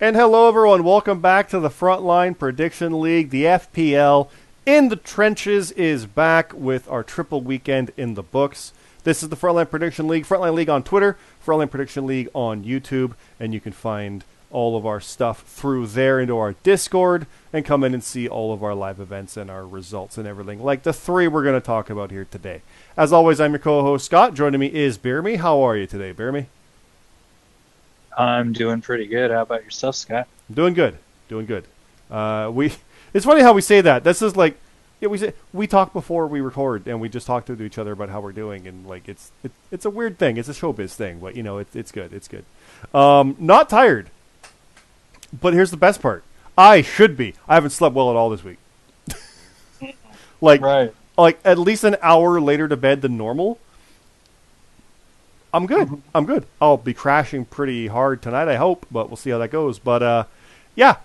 And hello, everyone. Welcome back to the Frontline Prediction League. The FPL in the Trenches is back with our Triple Weekend in the books. This is the Frontline Prediction League. Frontline League on Twitter, Frontline Prediction League on YouTube, and you can find all of our stuff through there into our Discord and come in and see all of our live events and our results and everything, like the three we're going to talk about here today. As always, I'm your co-host, Scott. Joining me is BeerMe. How are you today, BeerMe? I'm doing pretty good. How about yourself, Scott? Doing good. Doing good. It's funny how we say that. This is like, yeah, we talk before we record, and we just talk to each other about how we're doing, and like it's a weird thing. It's a showbiz thing, but it's good. It's good. Not tired, but here's the best part. I should be. I haven't slept well at all this week. like Right. like at least an hour later to bed than normal. I'm good. I'm good. I'll be crashing pretty hard tonight, I hope, but we'll see how that goes. But yeah,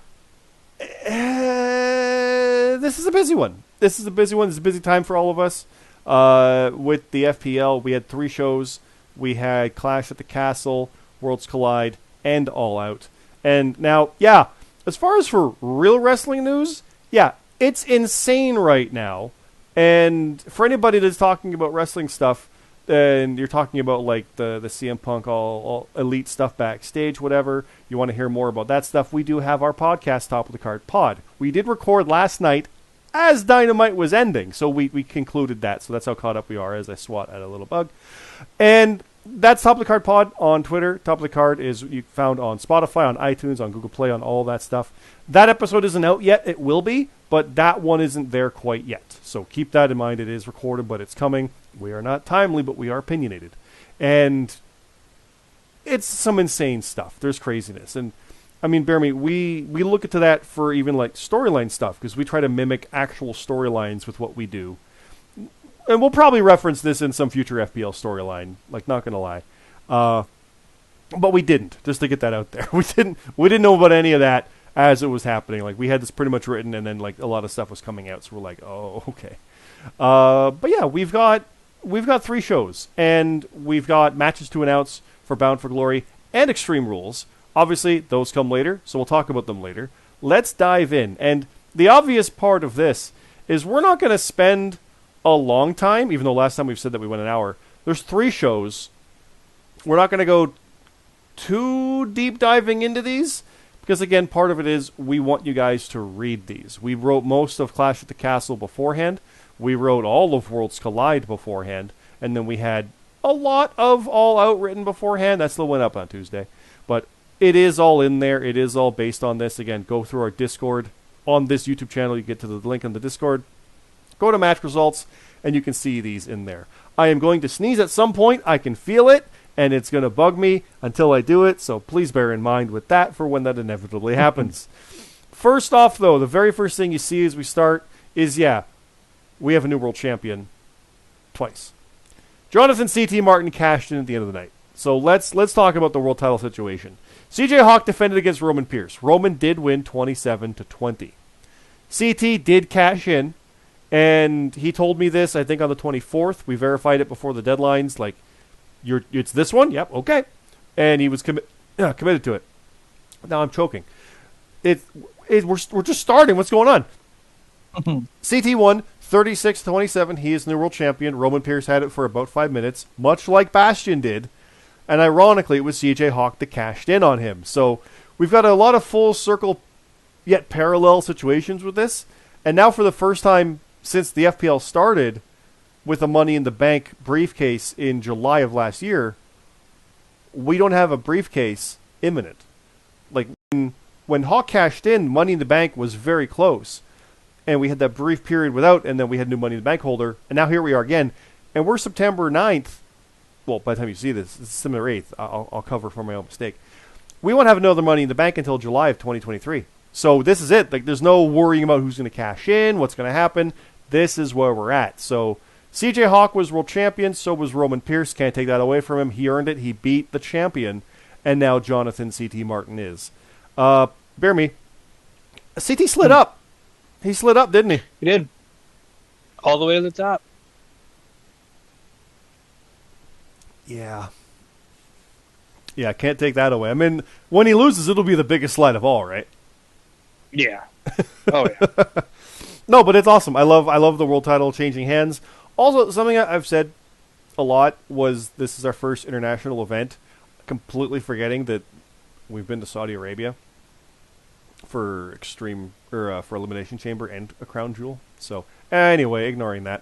this is a busy one. This is a busy one. This is a busy time for all of us. With the FPL, we had 3 shows. We had Clash at the Castle, Worlds Collide, and All Out. And now, yeah, as far as for real wrestling news, yeah, it's insane right now. And for anybody that's talking about wrestling stuff, and you're talking about like the CM Punk all elite stuff backstage, whatever, you want to hear more about that stuff, we do have our podcast, Top of the Card Pod. We did record last night as Dynamite was ending, so we concluded that. So that's how caught up we are as I swat at a little bug. And that's Top of the Card Pod on Twitter. Top of the Card is you found on Spotify, on iTunes, on Google Play, on all that stuff. That episode isn't out yet. It will be, but that one isn't there quite yet. So keep that in mind. It is recorded, but it's coming. We are not timely, but we are opinionated. And it's some insane stuff. There's craziness. And, I mean, bear me, we look into that for even, like, storyline stuff, because we try to mimic actual storylines with what we do. And we'll probably reference this in some future FPL storyline, like, not going to lie. But we didn't, just to get that out there. We didn't know about any of that as it was happening. Like, we had this pretty much written, and then, like, a lot of stuff was coming out, so we're like, oh, okay. But yeah, we've got 3 shows, and we've got matches to announce for Bound for Glory and Extreme Rules. Obviously, those come later, so we'll talk about them later. Let's dive in. And the obvious part of this is we're not going to spend a long time, even though last time we've said that we went an hour. There's 3 shows. We're not going to go too deep diving into these, because again, part of it is we want you guys to read these. We wrote most of Clash at the Castle beforehand. We wrote all of Worlds Collide beforehand, and then we had a lot of All Out written beforehand. That still went up on Tuesday. But it is all in there. It is all based on this. Again, go through our Discord. On this YouTube channel, you get to the link on the Discord. Go to match results, and you can see these in there. I am going to sneeze at some point. I can feel it, and it's going to bug me until I do it, so please bear in mind with that for when that inevitably happens. First off, though, the very first thing you see as we start is, yeah, we have a new world champion twice. Jonathan C.T. Martin cashed in at the end of the night. So let's talk about the world title situation. C.J. Hawk defended against Roman Pierce. Roman did win 27-20. C.T. did cash in, and he told me this, I think, on the 24th. We verified it before the deadlines. Like, it's this one? Yep, okay. And he was committed to it. Now I'm choking. We're just starting. What's going on? CT won 36-27. He is new world champion. Roman Pierce had it for about 5 minutes, much like Bastion did. And ironically, it was CJ Hawk that cashed in on him. So we've got a lot of full circle, yet parallel situations with this. And now for the first time since the FPL started with a Money in the Bank briefcase in July of last year, we don't have a briefcase imminent. Like, when Hawk cashed in, Money in the Bank was very close. And we had that brief period without, and then we had new Money in the Bank holder. And now here we are again. And we're September 9th. Well, by the time you see this, it's September 8th. I'll cover for my own mistake. We won't have another Money in the Bank until July of 2023. So this is it. Like, there's no worrying about who's going to cash in, what's going to happen. This is where we're at. So CJ Hawk was world champion. So was Roman Pierce. Can't take that away from him. He earned it. He beat the champion. And now Jonathan C.T. Martin is. Bear me. CT slid up. He slid up, didn't he? He did. All the way to the top. Yeah. Yeah, can't take that away. I mean, when he loses, it'll be the biggest slide of all, right? Yeah. Oh yeah. No, but it's awesome. I love the world title changing hands. Also, something I've said a lot was this is our first international event. Completely forgetting that we've been to Saudi Arabia for extreme or for Elimination Chamber and a crown jewel. So anyway, ignoring that,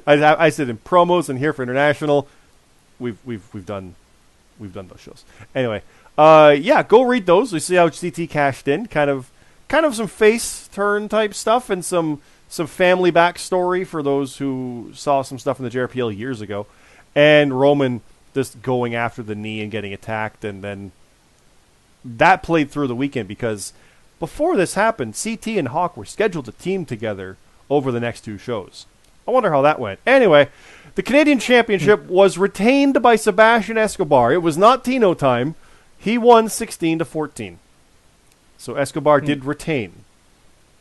I said in promos and here for international, we've done those shows. Anyway, yeah, go read those. We see how CT cashed in, kind of some face turn type stuff and some family backstory for those who saw some stuff in the JRPL years ago, and Roman just going after the knee and getting attacked, and then that played through the weekend because before this happened, CT and Hawk were scheduled to team together over the next two shows. I wonder how that went. Anyway, the Canadian Championship was retained by Sebastian Escobar. It was not Tino time. He won 16-14. So Escobar did retain.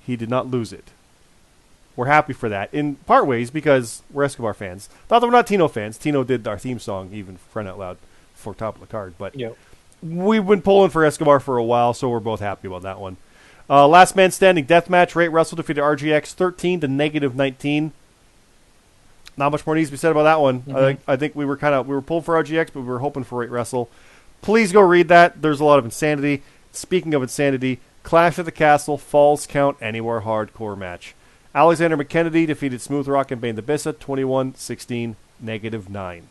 He did not lose it. We're happy for that. In part ways, because we're Escobar fans. Thought that we're not Tino fans. Tino did our theme song, even for crying out loud, for top of the card. But Yep. we've been pulling for Escobar for a while, so we're both happy about that one. Last man standing deathmatch. Ray Russell defeated RGX 13 to -19. Not much more needs to be said about that one. Mm-hmm. I think we were pulling for RGX, but we were hoping for Ray Russell. Please go read that. There's a lot of insanity. Speaking of insanity, Clash at the Castle, Falls Count Anywhere hardcore match. Alexander McKennedy defeated Smooth Rock and Bane the Bissa 21-16, -9.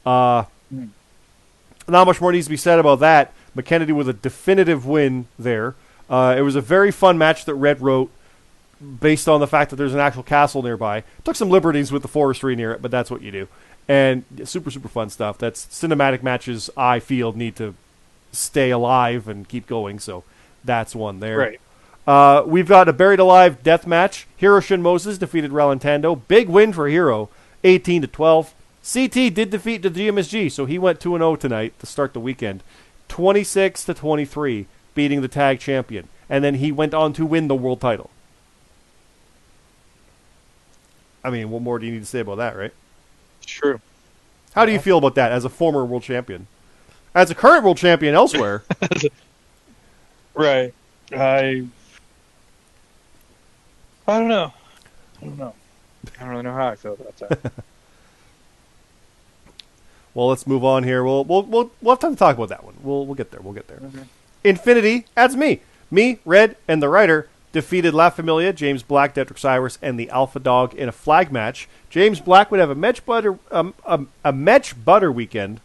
Not much more needs to be said about that. McKennedy with a definitive win there. It was a very fun match that Red wrote based on the fact that there's an actual castle nearby. Took some liberties with the forestry near it, but that's what you do. And super, super fun stuff. That's cinematic matches I feel need to stay alive and keep going, so that's one there. Right. We've got a Buried Alive death match. Hiro Shin Moses defeated Ralentando. Big win for Hiro, 18-12. CT did defeat the GMSG, so he went 2-0 tonight to start the weekend. 26-23, beating the tag champion. And then he went on to win the world title. I mean, what more do you need to say about that, right? True. How do you feel about that as a former world champion? As a current world champion elsewhere. Right. I don't know. I don't really know how I feel about that. Well, let's move on here. We'll have time to talk about that one. We'll get there. Okay. Infinity, that's me. Me, Red, and the writer defeated La Familia, James Black, Detrick Cyrus, and the Alpha Dog in a flag match. James Black would have a Mech Butter weekend.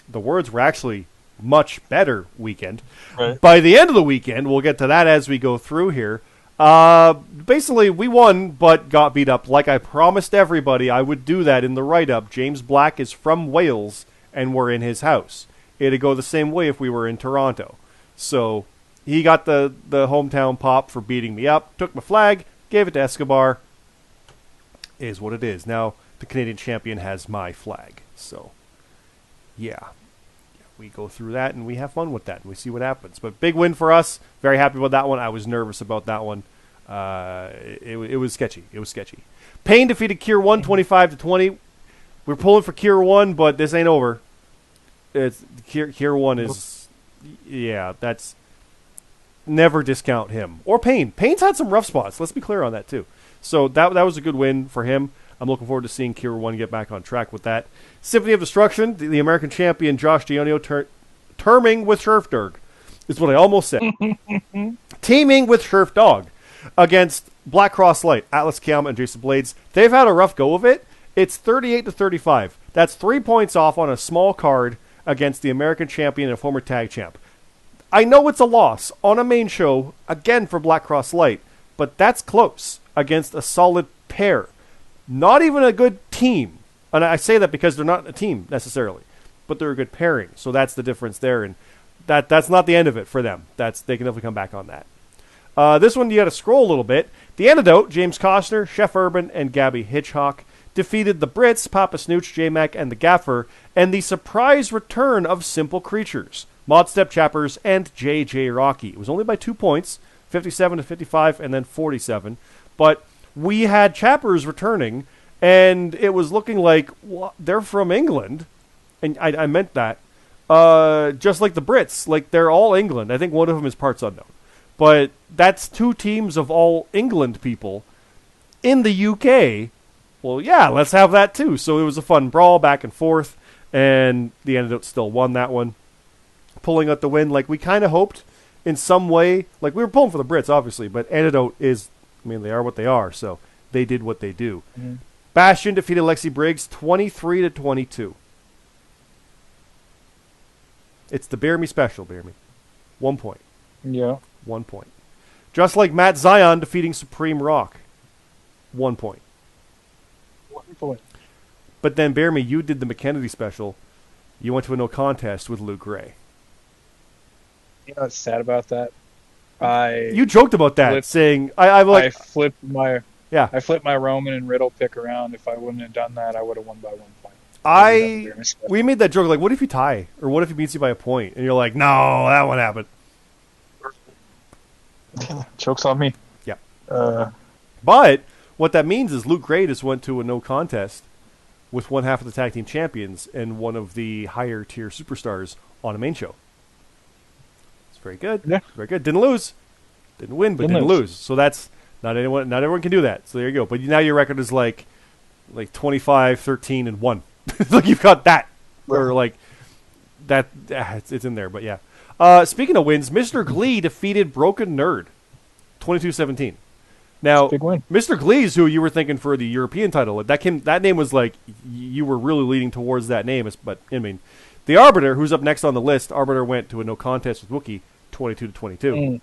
The words were actually much better weekend. Right. By the end of the weekend, we'll get to that as we go through here. Basically, we won, but got beat up. Like I promised everybody I would do that in the write-up. James Black is from Wales, and we're in his house. It'd go the same way if we were in Toronto. So he got the hometown pop for beating me up, took my flag, gave it to Escobar. Is what it is. Now, the Canadian champion has my flag. So, yeah. We go through that, and we have fun with that, and we see what happens. But big win for us. Very happy about that one. I was nervous about that one. It was sketchy. Payne defeated Kier 1, 25-20. We're pulling for Kier 1, but this ain't over. It's Kier 1 is... Yeah, that's... Never discount him. Or Payne. Payne's had some rough spots. Let's be clear on that, too. So that was a good win for him. I'm looking forward to seeing Kier 1 get back on track with that. Symphony of Destruction, the American champion Josh Dionio terming with Scherfberg, is what I almost said. Teaming with Scherf Dog against Black Cross Light, Atlas Kiama, and Jason Blades. They've had a rough go of it. It's 38-35. That's 3 points off on a small card against the American champion and former tag champ. I know it's a loss on a main show, again for Black Cross Light, but that's close against a solid pair. Not even a good team. And I say that because they're not a team necessarily, but they're a good pairing. So that's the difference there. And that's not the end of it for them. They can definitely come back on that. This one, you got to scroll a little bit. The Antidote, James Costner, Chef Urban, and Gabby Hitchcock defeated the Brits, Papa Snooch, J-Mac, and the Gaffer, and the surprise return of Simple Creatures, Mod Step Chappers, and JJ Rocky. It was only by 2 points, 57-55, and then 47. But we had Chappers returning, and it was looking like they're from England, and I meant that. just like the Brits. Like, they're all England. I think one of them is parts unknown. But that's 2 teams of all England people in the UK. Well, yeah, let's have that too. So it was a fun brawl back and forth, and the Antidote still won that one, pulling out the win like we kind of hoped in some way. Like, we were pulling for the Brits, obviously, but Antidote is, I mean, they are what they are, so they did what they do. Mm-hmm. Bastion defeated Lexi Briggs 23-22. It's the BeerMe special, BeerMe. 1 point. Yeah. 1 point. Just like Matt Zion defeating Supreme Rock. 1 point. 1 point. But then, BeerMe, you did the McKennedy special. You went to a no contest with Luke Gray. You know what's sad about that? You joked about that, saying I flipped my Roman and Riddle pick around. If I wouldn't have done that, I would have won by 1 point. We made that joke, like, what if you tie? Or what if he beats you by a point? And you're like, no, that won't happen. Joke's on me. Yeah. But what that means is Luke Gray just went to a no contest with one half of the tag team champions and one of the higher tier superstars on a main show. It's very good. Yeah. Very good. Didn't lose. Didn't win, but didn't lose. So that's not everyone can do that. So there you go. But now your record is like 25, 13, and 1. Like, you've got that. Or like that it's in there, but yeah. Speaking of wins, Mr. Glee defeated Broken Nerd 22-17. Now, big win. Mr. Glee is who you were thinking for the European title. That name was like, you were really leading towards that name. But, I mean, the Arbiter, who's up next on the list, Arbiter went to a no contest with Wookiee 22-22.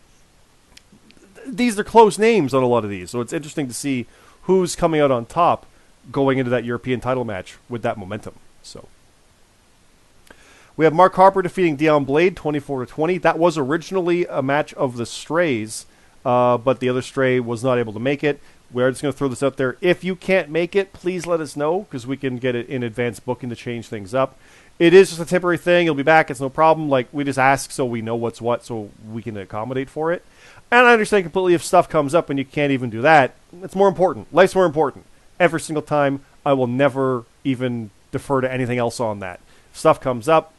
These are close names on a lot of these, so it's interesting to see who's coming out on top going into that European title match with that momentum. So we have Mark Harper defeating Dion Blade 24-20. That was originally a match of the Strays, but the other Stray was not able to make it. We're just going to throw this out there. If you can't make it, please let us know, because we can get it in advance booking to change things up. It is just a temporary thing. You'll be back. It's no problem. Like, we just ask so we know what's what, so we can accommodate for it. And I understand completely if stuff comes up and you can't even do that. It's more important. Life's more important. Every single time, I will never even defer to anything else on that. If stuff comes up,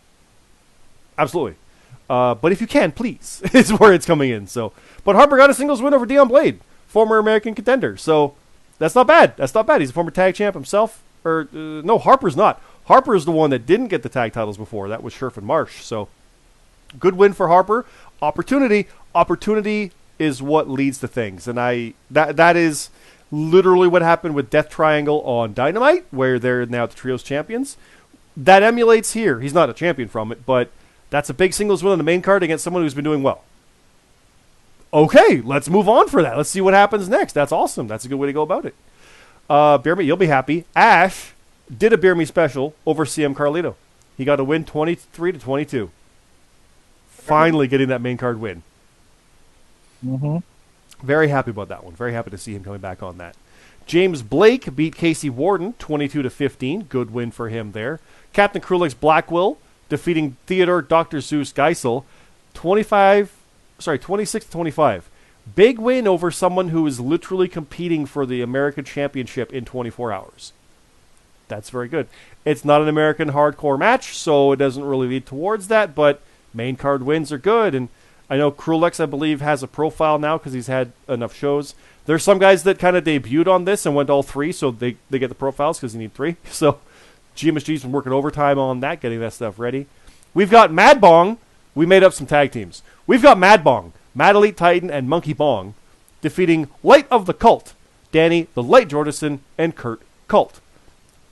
absolutely. But if you can, please, is where it's coming in. So, but Harper got a singles win over Dion Blade, former American contender. So that's not bad. That's not bad. He's a former tag champ himself. No, Harper's not. Harper's the one that didn't get the tag titles before. That was Scherf and Marsh. So good win for Harper. Opportunity is what leads to things, and that is literally what happened with Death Triangle on Dynamite, where they're now the Trios champions. That emulates here. He's not a champion from it, but that's a big singles win on the main card against someone who's been doing well. Okay, let's move on for that. Let's see what happens next. That's awesome. That's a good way to go about it. BeerMe, you'll be happy. Ash did a BeerMe special over CM Carlito. He got a win 23-22. Finally getting that main card win. Mm-hmm. Very happy about that one. Very happy to see him coming back on that. James Blake beat Casey Warden 22-15. Good win for him there. Captain Krulix Blackwell defeating Theodore Dr. Zeus Geisel 26-25. Big win over someone who is literally competing for the American Championship in 24 hours. That's very good. It's not an American hardcore match, so it doesn't really lead towards that, but main card wins are good, and I know Krulix, I believe, has a profile now because he's had enough shows. There's some guys that kind of debuted on this and went all 3, so they get the profiles because you need 3. So GMSG's been working overtime on that, getting that stuff ready. We've got Mad Bong. We made up some tag teams. We've got Mad Bong, Mad Elite Titan, and Monkey Bong defeating Light of the Cult, Danny the Light Jordison, and Kurt Cult.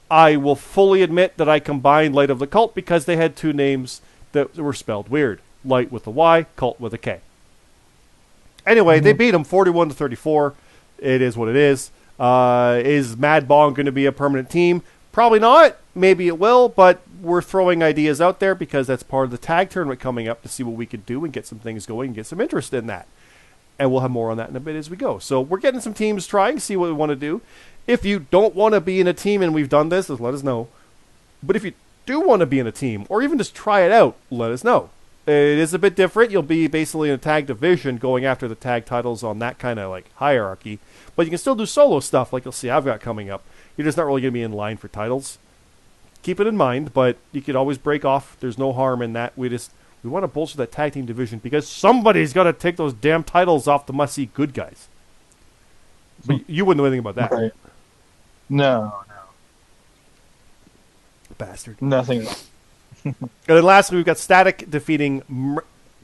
I will fully admit that I combined Light of the Cult because they had 2 names that were spelled weird. Light with a Y, Cult with a K. Anyway, they beat him 41-34. It is what it is. Is Mad Bong going to be a permanent team? Probably not. Maybe it will, but we're throwing ideas out there because that's part of the tag tournament coming up to see what we could do and get some things going and get some interest in that. And we'll have more on that in a bit as we go. So we're getting some teams trying, see what we want to do. If you don't want to be in a team, and we've done this, just let us know. But if you do want to be in a team, or even just try it out, let us know. It is a bit different. You'll be basically in a tag division going after the tag titles on that kind of like hierarchy. But you can still do solo stuff like you'll see I've got coming up. You're just not really going to be in line for titles. keep it in mind, but you could always break off. There's no harm in that. We want to bolster that tag team division because somebody's got to take those damn titles off the must-see good guys. But you wouldn't know anything about that. Right. No. Bastard. Nothing. And then lastly, we've got Static defeating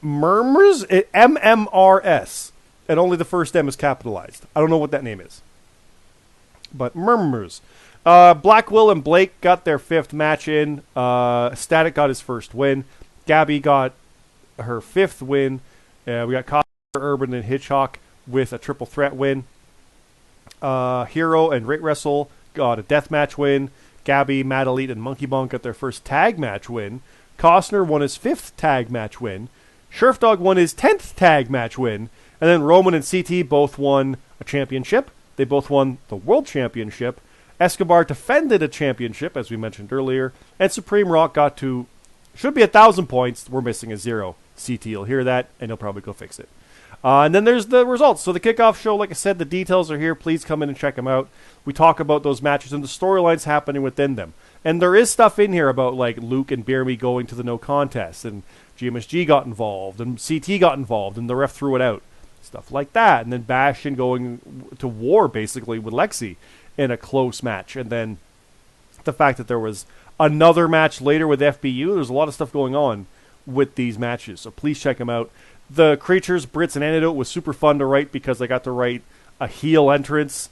Murmurs, MMRS. And only the first M is capitalized. I don't know what that name is. But Murmurs. Blackwell and Blake got their 5th match in. Static got his first win. Gabby got her 5th win. We got Cosper, Urban, and Hitchcock with a triple threat win. Hero and Rate Wrestle got a deathmatch win. Gabby, Mad Elite, and Monkey Bong got their first tag match win. Costner won his 5th tag match win. Scherfdog won his 10th tag match win. And then Roman and CT both won a championship. They both won the World Championship. Escobar defended a championship, as we mentioned earlier. And Supreme Rock got to, should be 1,000 points. We're missing a 0. CT will hear that, and he'll probably go fix it. And then there's the results. So the kickoff show, like I said, the details are here. Please come in and check them out. We talk about those matches and the storylines happening within them. And there is stuff in here about like Luke and BeerMe going to the no contest, and GMSG got involved, and CT got involved, and the ref threw it out. Stuff like that. And then Bastion going to war, basically, with Lexi in a close match. And then the fact that there was another match later with FBU. There's a lot of stuff going on with these matches. So please check them out. The Creatures, Brits, and Antidote was super fun to write because I got to write a heel entrance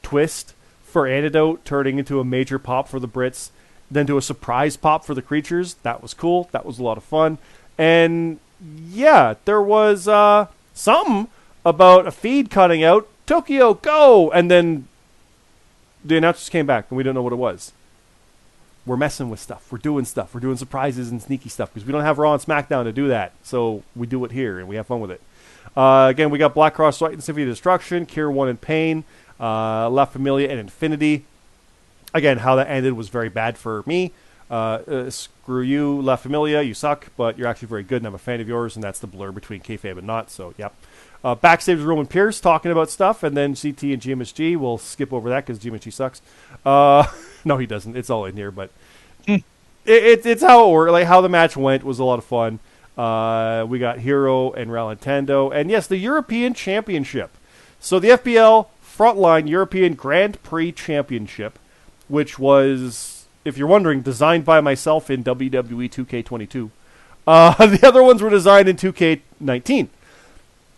twist for Antidote, turning into a major pop for the Brits, then to a surprise pop for the Creatures. That was cool. That was a lot of fun. And yeah, there was something about a feed cutting out, Tokyo, go! And then the announcers came back, and we don't know what it was. We're messing with stuff. We're doing stuff. We're doing surprises and sneaky stuff because we don't have Raw and SmackDown to do that. So we do it here, and we have fun with it. Again, we got Black Cross, Light, and Symphony of Destruction, Cure 1 and Pain, La Familia, and Infinity. Again, how that ended was very bad for me. Screw you, La Familia, you suck, but you're actually very good, and I'm a fan of yours, and that's the blur between kayfabe and not, so yep. Backstage with Roman Pierce talking about stuff, and then CT and GMSG. We'll skip over that because GMSG sucks. No, he doesn't. It's all in here, but it's how it worked. Like how the match went was a lot of fun. We got Hero and Ralentando, and yes, the European Championship. So the FPL Frontline European Grand Prix Championship, which was, if you're wondering, designed by myself in WWE 2K22. The other ones were designed in 2K19.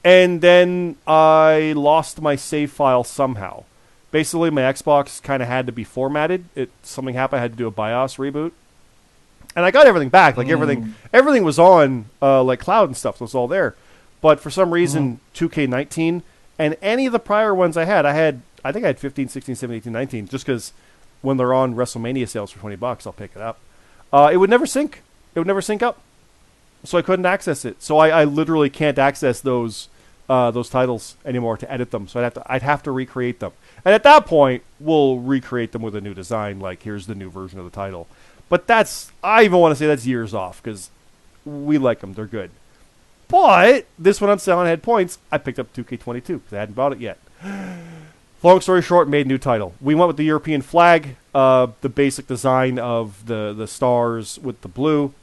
And then I lost my save file somehow. Basically, my Xbox kind of had to be formatted. Something happened. I had to do a BIOS reboot. And I got everything back. Like everything was on like cloud and stuff. So it was all there. But for some reason, 2K19 and any of the prior ones I think I had 15, 16, 17, 18, 19. Just because when they're on WrestleMania sales for $20, I'll pick it up. It would never sync. It would never sync up. So I couldn't access it. So I literally can't access those titles anymore to edit them. So I'd have to recreate them. And at that point, we'll recreate them with a new design. Like, here's the new version of the title. But I even want to say that's years off because we like them. They're good. But this one on sale and had points. I picked up 2K22 because I hadn't bought it yet. Long story short, made a new title. We went with the European flag, the basic design of the stars with the blue.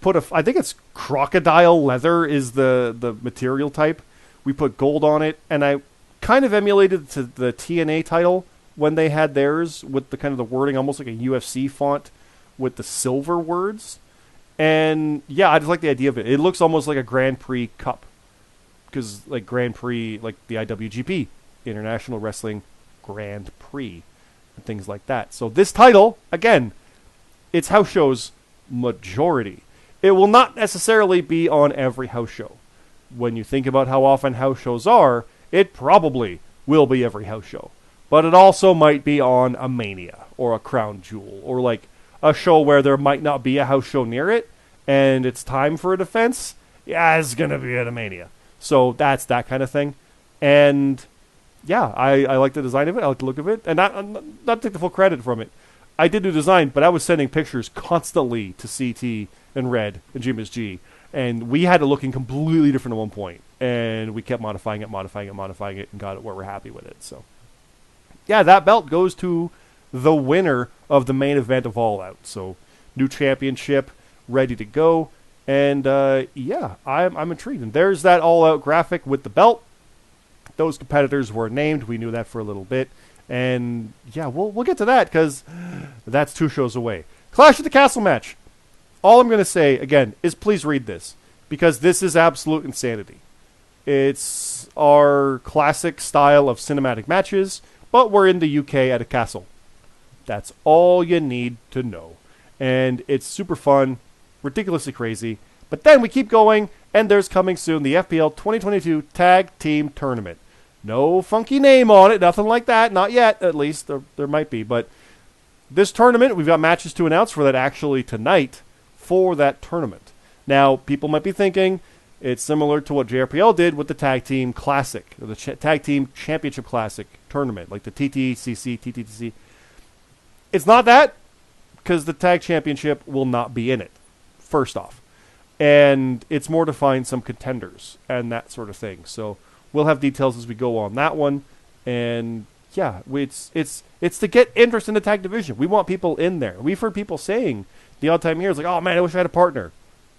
I think it's crocodile leather is the material type. We put gold on it, and I kind of emulated the TNA title when they had theirs with the kind of the wording, almost like a UFC font with the silver words. And yeah, I just like the idea of it. It looks almost like a Grand Prix Cup, because like Grand Prix, like the IWGP, International Wrestling Grand Prix, and things like that. So this title, again, it's house shows majority. It will not necessarily be on every house show. When you think about how often house shows are, it probably will be every house show. But it also might be on a Mania or a Crown Jewel or like a show where there might not be a house show near it and it's time for a defense. Yeah, it's going to be at a Mania. So that's that kind of thing. And yeah, I like the design of it. I like the look of it. And not take the full credit from it. I did do design, but I was sending pictures constantly to CT and Red and GMSG. And we had it looking completely different at one point. And we kept modifying it, and got it where we're happy with it. So, yeah, that belt goes to the winner of the main event of All Out. So, new championship ready to go. And, I'm intrigued. And there's that All Out graphic with the belt. Those competitors were named. We knew that for a little bit. And, yeah, we'll get to that because that's 2 shows away. Clash at the Castle match. All I'm going to say, again, is please read this because this is absolute insanity. It's our classic style of cinematic matches, but we're in the UK at a castle. That's all you need to know. And it's super fun, ridiculously crazy. But then we keep going, and there's coming soon the FPL 2022 Tag Team Tournament. No funky name on it, nothing like that. Not yet, at least. There might be. But this tournament, we've got matches to announce for that actually tonight for that tournament. Now, people might be thinking it's similar to what JRPL did with the Tag Team Classic, or the Tag Team Championship Classic tournament, like the TTCC. It's not that, because the Tag Championship will not be in it, first off. And it's more to find some contenders and that sort of thing. So we'll have details as we go on that one. And yeah, it's to get interest in the tag division. We want people in there. We've heard people saying the odd time here, it's like, oh man, I wish I had a partner.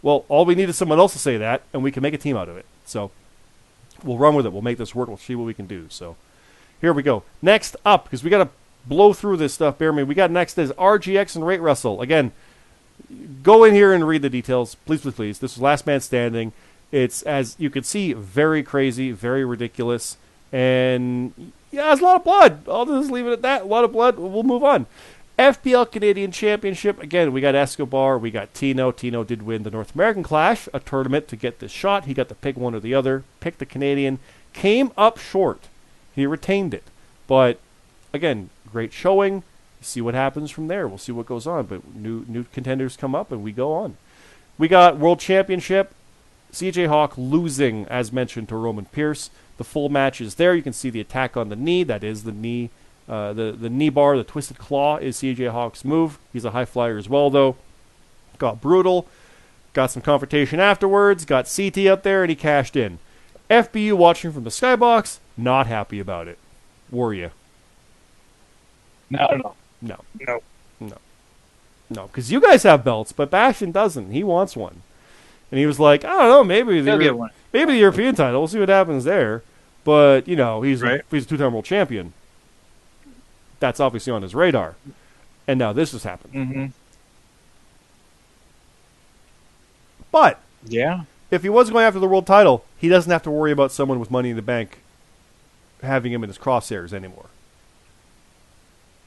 Well, all we need is someone else to say that, and we can make a team out of it. So we'll run with it. We'll make this work. We'll see what we can do. So here we go. Next up, because we got to blow through this stuff, BeerMe. We got next is RGX and Rate Russell. Again, go in here and read the details. Please, please, please. This is Last Man Standing. It's, as you can see, very crazy, very ridiculous. And yeah, it's a lot of blood. I'll just leave it at that. A lot of blood. We'll move on. FPL Canadian Championship. Again, we got Escobar. We got Tino. Tino did win the North American Clash, a tournament to get this shot. He got to pick one or the other. Picked the Canadian. Came up short. He retained it. But, again, great showing. See what happens from there. We'll see what goes on. But new contenders come up, and we go on. We got World Championship. CJ Hawk losing, as mentioned, to Roman Pierce. The full match is there. You can see the attack on the knee. That is the knee. The knee bar, the twisted claw is CJ Hawk's move. He's a high flyer as well, though. Got brutal. Got some confrontation afterwards. Got CT up there, and he cashed in. FBU watching from the skybox. Not happy about it. Were you? No. No, because you guys have belts, but Bastion doesn't. He wants one. And he was like, I don't know, maybe the European title. We'll see what happens there. But, you know, he's a two-time world champion. That's obviously on his radar. And now this has happened. Mm-hmm. But, yeah, if he was going after the world title, he doesn't have to worry about someone with Money in the Bank having him in his crosshairs anymore.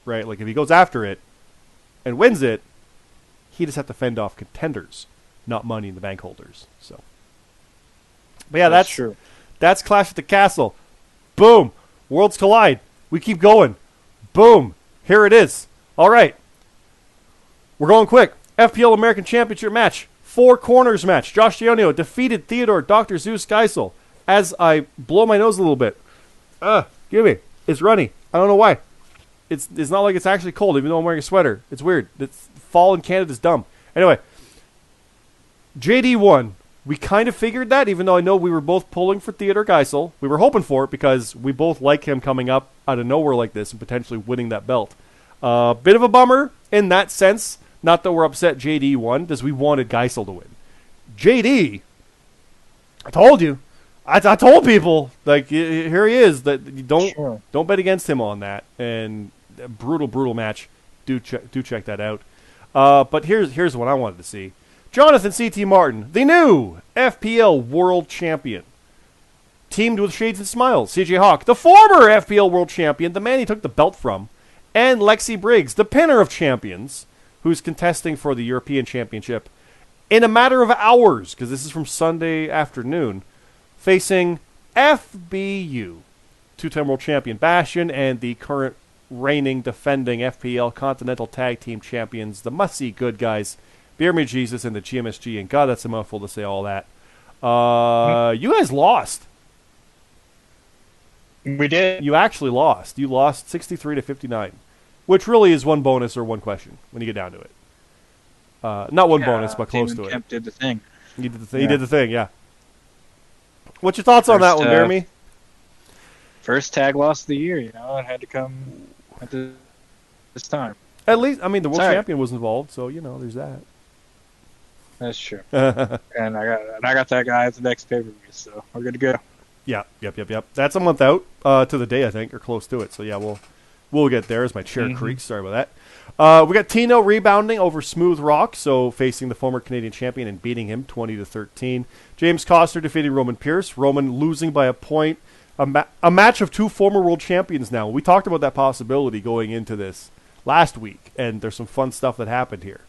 Right? Like, if he goes after it and wins it, he just has to fend off contenders, not Money in the Bank holders. So, but yeah, that's true. That's Clash at the Castle. Boom. Worlds collide. We keep going. Boom. Here it is. All right. We're going quick. FPL American Championship match. 4 corners match. Josh Dionio defeated Theodore Dr. Zeus Geisel. As I blow my nose a little bit. Give me. It's runny. I don't know why. It's not like it's actually cold, even though I'm wearing a sweater. It's weird. It's fall in Canada is dumb. Anyway. JD won. We kind of figured that, even though I know we were both pulling for Theodore Geisel. We were hoping for it because we both like him coming up out of nowhere like this and potentially winning that belt. Bit of a bummer in that sense. Not that we're upset JD won, because we wanted Geisel to win. JD, I told you. I told people, like, here he is. That don't bet against him on that. And a brutal match. Do check that out. But here's what I wanted to see. Jonathan C.T. Martin, the new FPL World Champion. Teamed with Shades and Smiles, CJ Hawk, the former FPL World Champion, the man he took the belt from, and Lexi Briggs, the pinner of champions, who's contesting for the European Championship in a matter of hours, because this is from Sunday afternoon, facing FBU, 2-time World Champion Bastion, and the current reigning, defending FPL Continental Tag Team Champions, the must-see good guys, BeerMe Jesus and the GMSG, and God, that's a mouthful to say all that. You guys lost. We did. You actually lost. You lost 63-59, which really is one bonus or one question when you get down to it. Not one bonus, but close to it. Kemp did the thing. He did the thing. Yeah. He did the thing. Yeah. What's your thoughts on that one, BeerMe? First tag loss of the year. You know, it had to come. this time. At least, I mean, the world champion was involved, so there's that. That's true. And I got that guy at the next pay-per-view, so we're good to go. Yeah, yep. That's a month out to the day, I think, or close to it. So yeah, we'll get there. As my chair creaks, sorry about that. We got Tino rebounding over Smooth Rock, so facing the former Canadian champion and beating him 20-13. James Costner defeating Roman Pierce. Roman losing by a point. A match of two former world champions now. We talked about that possibility going into this last week, and there's some fun stuff that happened here.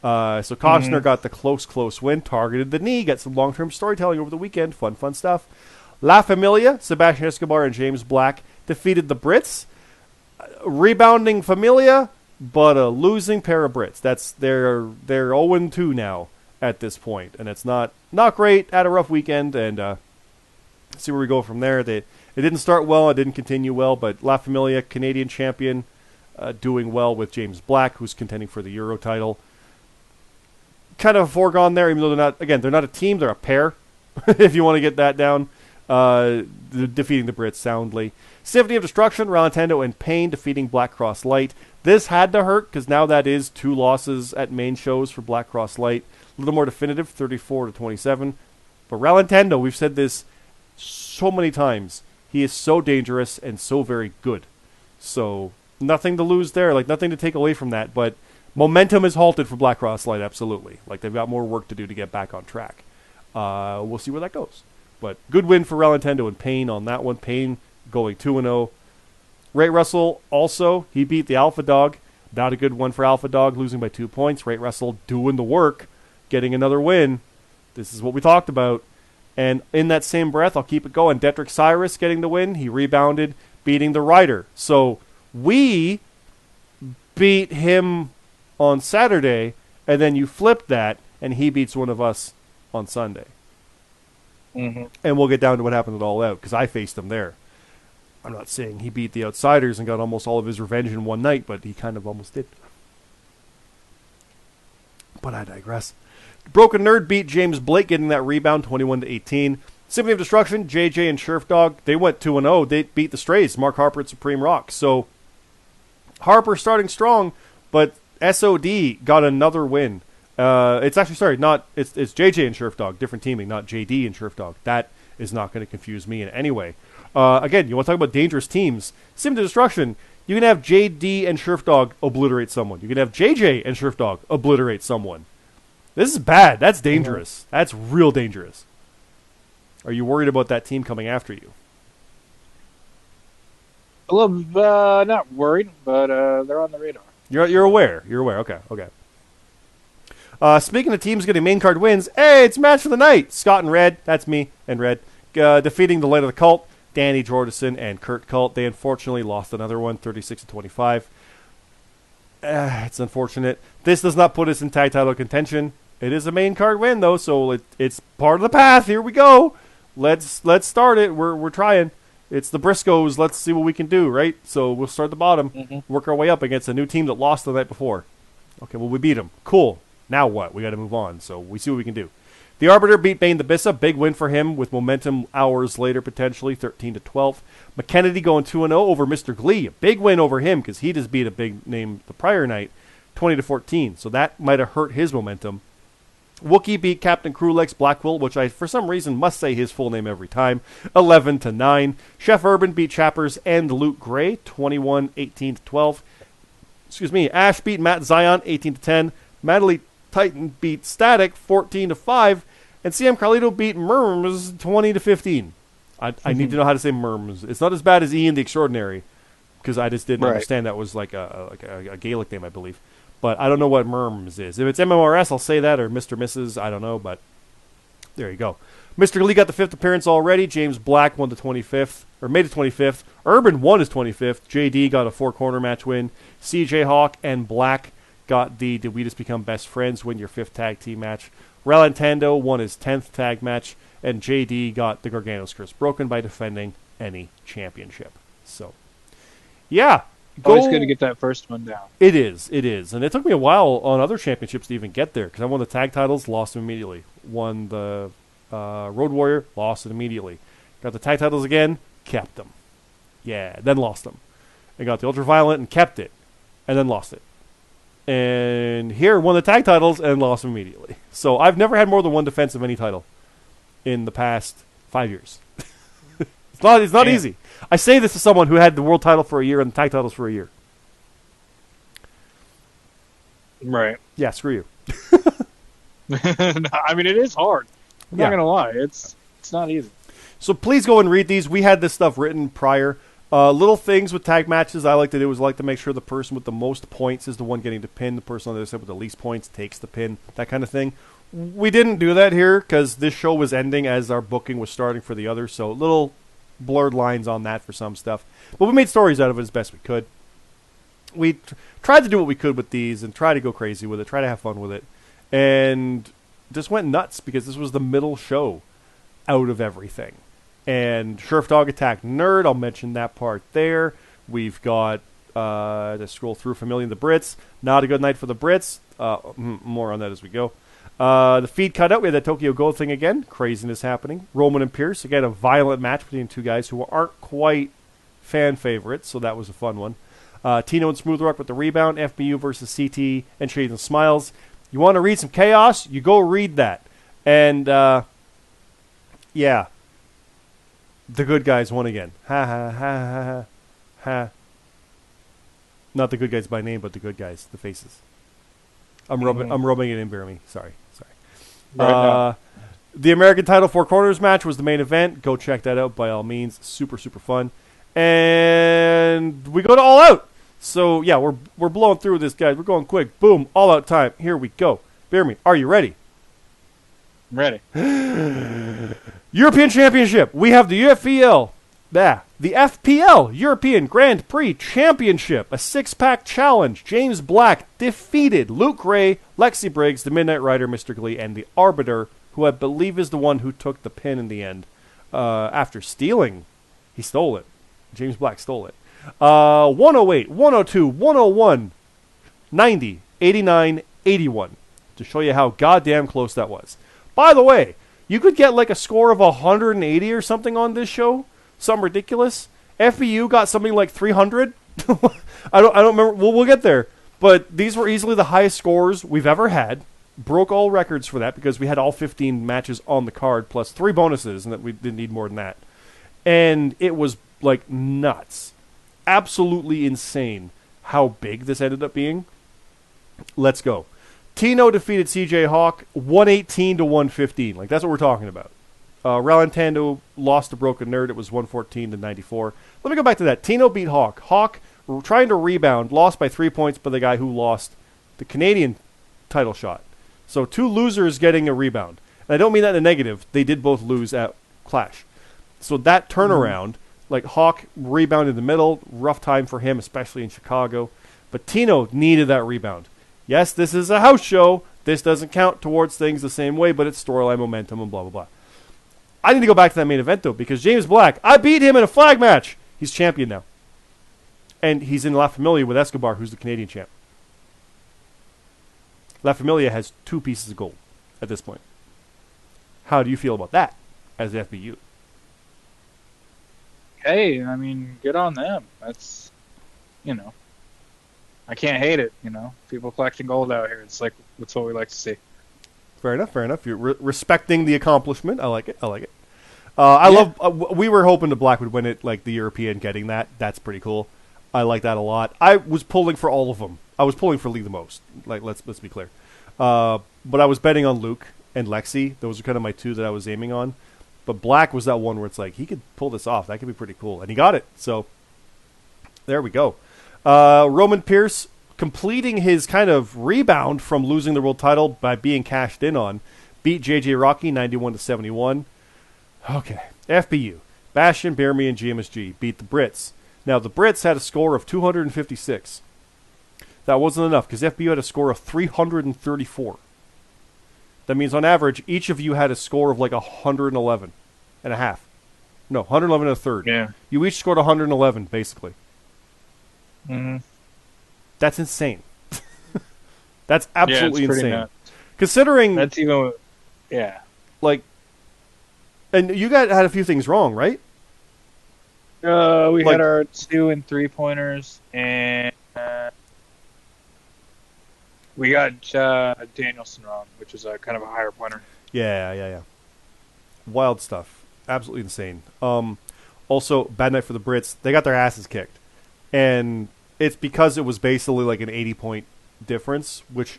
So Costner got the close win, targeted the knee, got some long-term storytelling over the weekend. Fun stuff. La Familia, Sebastian Escobar and James Black defeated the Brits. Rebounding Familia, but a losing pair of Brits. They're 0-2 now at this point, and it's not great. Had a rough weekend, and see where we go from there. It didn't start well, it didn't continue well, but La Familia, Canadian champion, doing well with James Black, who's contending for the Euro title. Kind of a foregone there, even though they're not a team, they're a pair, if you want to get that down. Defeating the Brits soundly. Symphony of Destruction, Ralantendo and Payne defeating Black Cross Light. This had to hurt because now that is 2 losses at main shows for Black Cross Light. A little more definitive, 34-27. But Ralantendo, we've said this so many times, he is so dangerous and so very good. So nothing to lose there, nothing to take away from that. But momentum is halted for Black Cross Light, absolutely. They've got more work to do to get back on track. We'll see where that goes. But good win for Ralantendo and Payne on that one. Payne going 2-0. Ray Russell also, he beat the Alpha Dog. Not a good one for Alpha Dog, losing by 2 points. Ray Russell doing the work, getting another win. This is what we talked about. And in that same breath, I'll keep it going. Detrick Cyrus getting the win. He rebounded, beating the Rider. So we beat him on Saturday, and then you flip that, and he beats one of us on Sunday. And we'll get down to what happened at All Out, because I faced him there. I'm not saying he beat the Outsiders and got almost all of his revenge in one night, but he kind of almost did. But I digress. Broken Nerd beat James Blake, getting that rebound, 21-18. Symphony of Destruction, JJ and Sheriff Dog, they went 2-0. They beat the Strays, Mark Harper at Supreme Rock. So Harper starting strong, but SOD got another win. It's JJ and Sheriff Dog, different teaming, not JD and Sheriff Dog. That is not going to confuse me in any way. Again, you want to talk about dangerous teams. Symphony of Destruction, you can have JD and Sheriff Dog obliterate someone. You can have JJ and Sheriff Dog obliterate someone. This is bad. That's dangerous. That's real dangerous. Are you worried about that team coming after you? A little, not worried, but they're on the radar. You're aware. You're aware. Okay. Speaking of teams getting main card wins, hey, it's match for the night. Scott and Red, that's me and Red, defeating the Light of the Cult, Danny Jordison and Kurt Cult. They unfortunately lost another one, 36-25. It's unfortunate. This does not put us in tag title contention. It is a main card win, though, so it's part of the path. Here we go. Let's start it. We're trying. It's the Briscoes. Let's see what we can do, right? So we'll start at the bottom, work our way up against a new team that lost the night before. Okay, well, we beat them. Cool. Now what? We got to move on. So we see what we can do. The Arbiter beat Bane the Bissa. Big win for him with momentum hours later, potentially, 13-12. McKennedy going 2-0 over Mr. Glee. A big win over him because he just beat a big name the prior night, 20-14. So that might have hurt his momentum. Wookie beat Captain Crulex Blackwell, which I, for some reason, must say his full name every time, 11-9. Chef Urban beat Chappers and Luke Gray, 21-18-12. Excuse me. Ash beat Matt Zion, 18-10. Madeline Titan beat Static, 14-5. And CM Carlito beat Merms, 20-15. I need to know how to say Merms. It's not as bad as Ian the Extraordinary, because I just didn't understand that was like a Gaelic name, I believe. But I don't know what Merms is. If it's MMRS, I'll say that, or Mr. Mrs., I don't know, but there you go. Mr. Lee got the 5th appearance already. James Black won the 25th, or made the 25th. Urban won his 25th. JD got a 4-corner match win. CJ Hawk and Black got the Did We Just Become Best Friends win your 5th tag team match. Ralantando won his 10th tag match, and JD got the Gargano's Curse broken by defending any championship. So, yeah. Always good to get that first one down. It is. And it took me a while on other championships to even get there, because I won the tag titles, lost them immediately. Won the Road Warrior, lost it immediately. Got the tag titles again, kept them. Yeah, then lost them. I got the Ultraviolet and kept it. and then lost it. And here won the tag titles and lost immediately. So I've never had more than one defense of any title in the past 5 years. It's not easy. I say this to someone who had the world title for a year and the tag titles for a year. Right. Yeah, screw you. I mean, it is hard. I'm not gonna lie. It's not easy. So please go and read these. We had this stuff written prior. Little things with tag matches I like to do is like to make sure the person with the most points is the one getting the pin. The person on the other side with the least points takes the pin. That kind of thing. We didn't do that here because this show was ending as our booking was starting for the other. So little blurred lines on that for some stuff. But we made stories out of it as best we could. We tried to do what we could with these and try to go crazy with it, try to have fun with it. And just went nuts because this was the middle show out of everything. And Sheriff Dog attacked Nerd. I'll mention that part there. We've got, to scroll through, Familiar the Brits. Not a good night for the Brits. More on that as we go. The feed cut out. We had that Tokyo Gold thing again. Craziness happening. Roman and Pierce. Again, a violent match between two guys who aren't quite fan favorites, so that was a fun one. Tino and Smooth Rock with the rebound. FBU versus CT and Shades and Smiles. You want to read some chaos? You go read that. And, yeah. The good guys won again. Ha ha ha ha ha ha. Not the good guys by name, but the good guys, the faces. I'm rubbing it in, BeerMe. Sorry. Right the American title Four Corners match was the main event. Go check that out by all means. Super, super fun. And we go to All Out. So yeah, we're blowing through this, guys. We're going quick. Boom, All Out time. Here we go. BeerMe, are you ready? I'm ready. European Championship. We have the the FPL European Grand Prix Championship, a six-pack challenge. James Black defeated Luke Gray, Lexi Briggs, the Midnight Rider, Mr. Glee, and the Arbiter, who I believe is the one who took the pin in the end. After stealing, he stole it. James Black stole it. 108, 102, 101, 90, 89, 81. To show you how goddamn close that was. By the way, you could get like a score of 180 or something on this show. Something ridiculous. FBU got something like 300. I don't remember. We'll get there. But these were easily the highest scores we've ever had. Broke all records for that because we had all 15 matches on the card plus 3 bonuses, and that we didn't need more than that. And it was like nuts. Absolutely insane how big this ended up being. Let's go. Tino defeated CJ Hawk 118 to 115. Like, that's what we're talking about. Ralentando lost to Broken Nerd. It was 114 to 94. Let me go back to that. Tino beat Hawk. Hawk, trying to rebound, lost by 3 points by the guy who lost the Canadian title shot. So 2 losers getting a rebound. And I don't mean that in a negative. They did both lose at Clash. So that turnaround, like Hawk rebound in the middle, rough time for him, especially in Chicago. But Tino needed that rebound. Yes, this is a house show. This doesn't count towards things the same way, but it's storyline momentum and blah, blah, blah. I need to go back to that main event, though, because James Black, I beat him in a flag match. He's champion now. And he's in La Familia with Escobar, who's the Canadian champ. La Familia has 2 pieces of gold at this point. How do you feel about that as the FBU? Hey, I mean, good on them. That's, I can't hate it, People collecting gold out here. It's like, that's what we like to see. Fair enough. You're respecting the accomplishment. I like it. We were hoping the Black would win it, like the European getting that. That's pretty cool. I like that a lot. I was pulling for all of them. I was pulling for Lee the most. Like, let's be clear. But I was betting on Luke and Lexi. Those are kind of my 2 that I was aiming on. But Black was that one where it's like, he could pull this off. That could be pretty cool. And he got it. So, there we go. Roman Pierce completing his kind of rebound from losing the world title by being cashed in on. Beat JJ Rocky 91 to 71. Okay. FBU. Bastion, BeerMe, and GMSG beat the Brits. Now, the Brits had a score of 256. That wasn't enough because FBU had a score of 334. That means on average, each of you had a score of like 111 and a half. No, 111 and a third. Yeah. You each scored 111, basically. Mm-hmm. That's insane. That's absolutely insane. Nuts. Considering that's even, yeah. Like, and you guys had a few things wrong, right? We had our 2 and 3 pointers, and We got Danielson wrong, which is a kind of a higher pointer. Yeah. Wild stuff. Absolutely insane. Also, bad night for the Brits. They got their asses kicked. And it's because it was basically like an 80-point difference, which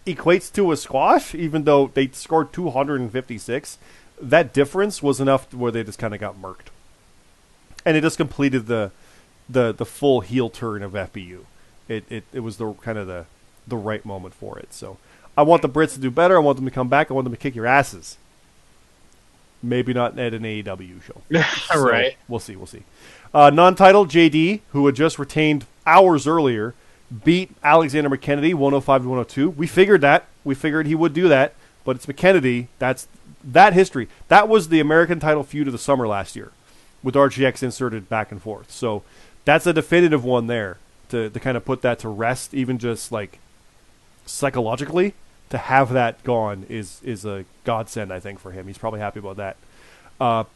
equates to a squash, even though they scored 256. That difference was enough where they just kind of got murked. And it just completed the full heel turn of FBU. It was the kind of the right moment for it. So I want the Brits to do better. I want them to come back. I want them to kick your asses. Maybe not at an AEW show. So right. We'll see. Non-title JD, who had just retained hours earlier, beat Alexander McKennedy 105-102. We figured that. We figured he would do that. But it's McKennedy. That's that history. That was the American title feud of the summer last year, with RGX inserted back and forth. So that's a definitive one there to kind of put that to rest, even just like psychologically. To have that gone is a godsend, I think, for him. He's probably happy about that.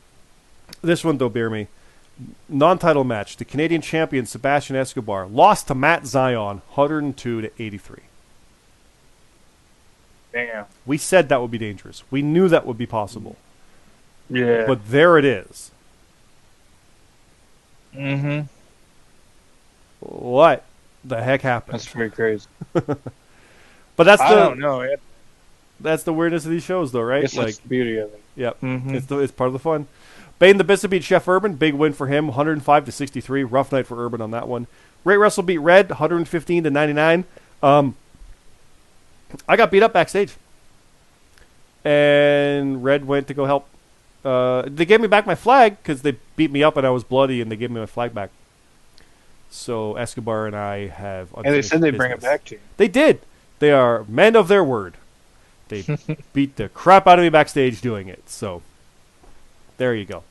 This one, though, BeerMe. Non-title match. The Canadian champion, Sebastian Escobar, lost to Matt Zion, 102-83. Damn. We said that would be dangerous. We knew that would be possible. Yeah. But there it is. Mm-hmm. What the heck happened? That's pretty crazy. But that's I don't know. That's the weirdness of these shows, though, right? That's the beauty of it. Yep. Mm-hmm. It's part of the fun. Bane the Bishop beat Chef Urban. Big win for him, 105-63. Rough night for Urban on that one. Ray Russell beat Red, 115-99. I got beat up backstage. And Red went to go help. They gave me back my flag because they beat me up and I was bloody, and they gave me my flag back. So Escobar and I have... And they said they'd bring it back to you. They did. They are men of their word. They beat the crap out of me backstage doing it. So, there you go.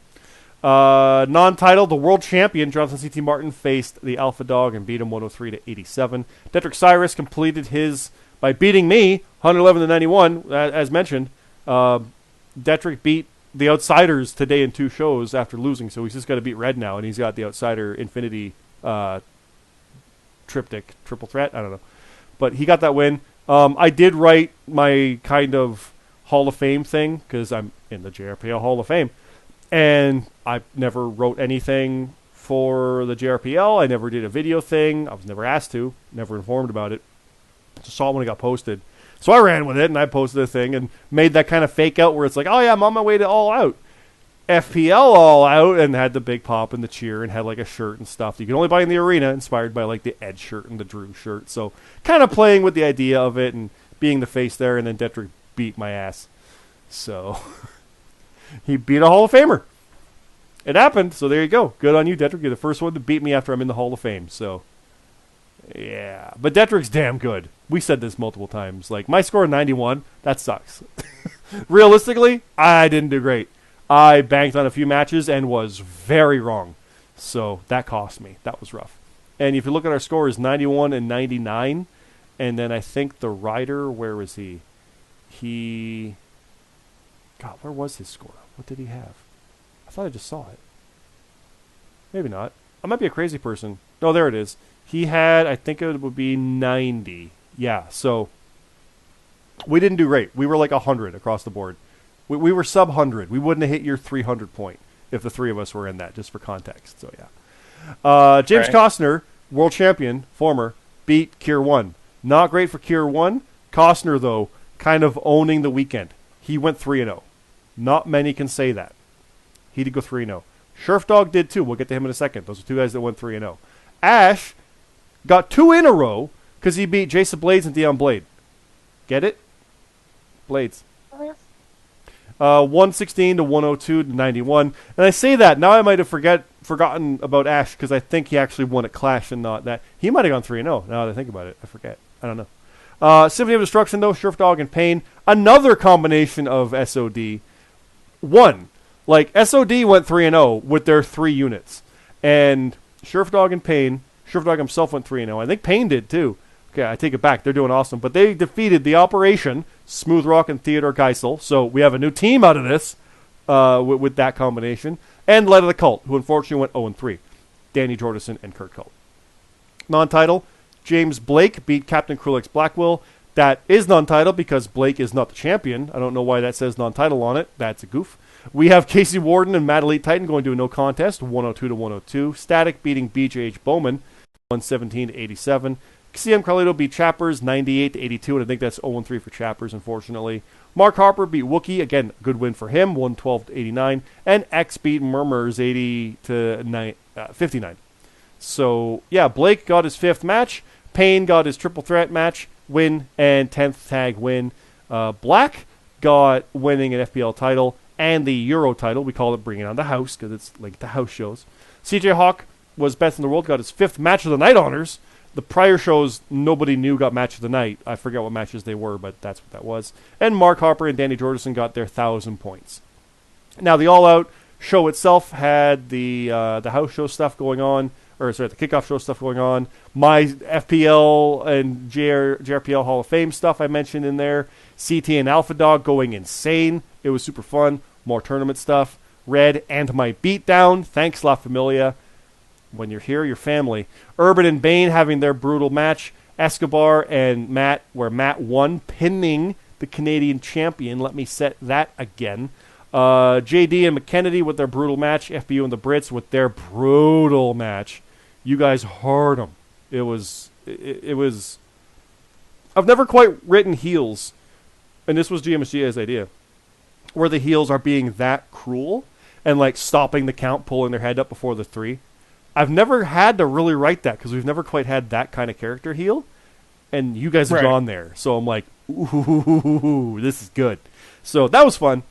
Non-title, the world champion, Jonathan C.T. Martin, faced the Alpha Dog and beat him 103-87. Detrick Cyrus completed his by beating me 111-91, as mentioned. Detrick beat the Outsiders today in 2 shows after losing, so he's just got to beat Red now, and he's got the Outsider Infinity triptych, triple threat, I don't know. But he got that win. I did write my kind of Hall of Fame thing, because I'm in the JRPL Hall of Fame. And I never wrote anything for the JRPL. I never did a video thing. I was never asked to, never informed about it. Just saw it when it got posted. So I ran with it, and I posted a thing and made that kind of fake out where it's like, oh yeah, I'm on my way to All Out. FPL All Out, and had the big pop and the cheer and had like a shirt and stuff that you can only buy in the arena, inspired by like the Ed shirt and the Drew shirt. So kind of playing with the idea of it and being the face there, and then Detrick beat my ass. So he beat a Hall of Famer. It happened, so there you go. Good on you, Detrick. You're the first one to beat me after I'm in the Hall of Fame. So yeah, but Detrick's damn good. We said this multiple times. Like, my score 91, that sucks. Realistically, I didn't do great. I banked on a few matches and was very wrong. So that cost me. That was rough. And if you look at our scores, 91 and 99. And then I think the rider, where was he? God, where was his score? What did he have? I thought I just saw it. Maybe not. I might be a crazy person. No, there it is. He had, I think it would be 90. Yeah, so we didn't do great. We were like 100 across the board. We were sub 100. We wouldn't have hit your 300 point if the 3 of us were in that, just for context. So, yeah. James Costner, world champion, former, beat Kier 1. Not great for Kier 1. Costner, though, kind of owning the weekend. He went 3-0. Not many can say that. He did go 3-0. Scherfdog did, too. We'll get to him in a second. Those are 2 guys that went 3-0. Ash got 2 in a row because he beat Jason Blades and Dion Blade. Get it? Blades. 116-102-91. And I say that, now I might have forgotten about Ash because I think he actually won at Clash and not that. He might have gone 3-0 now that I think about it. I forget. I don't know. Symphony of Destruction, though, Scherfdog and Payne. Another combination of SOD. One. Like, SOD went 3-0 with their 3 units. And Scherfdog and Payne, Scherfdog himself went 3-0. I think Payne did, too. Okay, I take it back. They're doing awesome. But they defeated the Operation, Smooth Rock and Theodore Geisel. So we have a new team out of this with that combination. And Light of the Cult, who unfortunately went 0-3. Danny Jordison and Kurt Cult. Non-title, James Blake beat Captain Krulix Blackwell. That is non-title because Blake is not the champion. I don't know why that says non-title on it. That's a goof. We have Casey Warden and Mad Elite Titan going to a no contest, 102-102. Static beating BJH Bowman, 117-87. CM Carlito beat Chappers, 98-82, and I think that's 0-3 for Chappers, unfortunately. Mark Harper beat Wookie, again, good win for him, 112-89. And X beat Murmurs, 80-59. So, yeah, Blake got his 5th match. Payne got his triple threat match win and 10th tag win. Black got winning an FPL title and the Euro title. We call it Bringing on the House because it's like the house shows. CJ Hawk was best in the world, got his 5th match of the night honors. The prior shows nobody knew got match of the night. I forget what matches they were, but that's what that was. And Mark Harper and Danny Jordison got their 1,000 points. Now the All Out show itself had the house show stuff going on. The Kickoff show stuff going on. My FPL and JRPL Hall of Fame stuff I mentioned in there. CT and Alpha Dog going insane. It was super fun. More tournament stuff. Red and my beatdown. Thanks, La Familia. When you're here, your family. Urban and Bane having their brutal match. Escobar and Matt, where Matt won, pinning the Canadian champion. Let me set that again. JD and McKennedy with their brutal match. FBU and the Brits with their brutal match. You guys heard them. It was. I've never quite written heels, and this was GMSGA's idea, where the heels are being that cruel and like stopping the count, pulling their head up before the 3. I've never had to really write that because we've never quite had that kind of character heel, and you guys have gone there. So I'm like, ooh, this is good. So that was fun.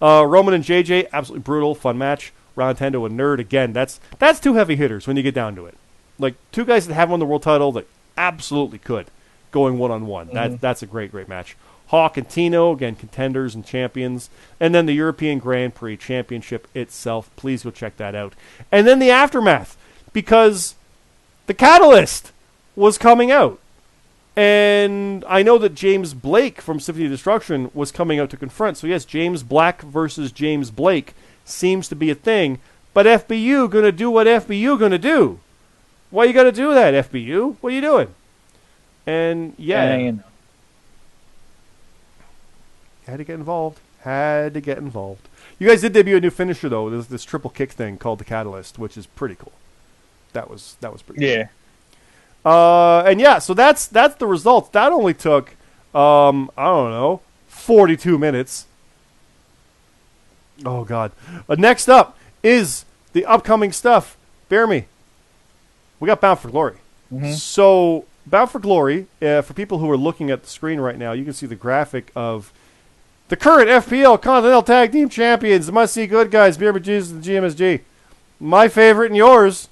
Roman and JJ, absolutely brutal, fun match. Ron Tendo and Nerd, again, that's 2 heavy hitters when you get down to it. Like, 2 guys that have won the world title that absolutely could, going one-on-one. Mm-hmm. That's a great, great match. Hawk and Tino, again, contenders and champions. And then the European Grand Prix Championship itself. Please go check that out. And then the aftermath, because the Catalyst was coming out. And I know that James Blake from Symphony of Destruction was coming out to confront. So, yes, James Black versus James Blake seems to be a thing. But FBU going to do what FBU going to do. Why you got to do that, FBU? What are you doing? And, yeah. You know. Had to get involved. You guys did debut a new finisher, though. There's this triple kick thing called the Catalyst, which is pretty cool. That was pretty cool. And yeah, so that's the results. That only took, I don't know, 42 minutes. Oh, God. Next up is the upcoming stuff. BeerMe. We got Bound for Glory. Mm-hmm. So, Bound for Glory, for people who are looking at the screen right now, you can see the graphic of the current FPL Continental Tag Team Champions, the must-see good guys, BeerMe Jesus and GMSG. My favorite and yours.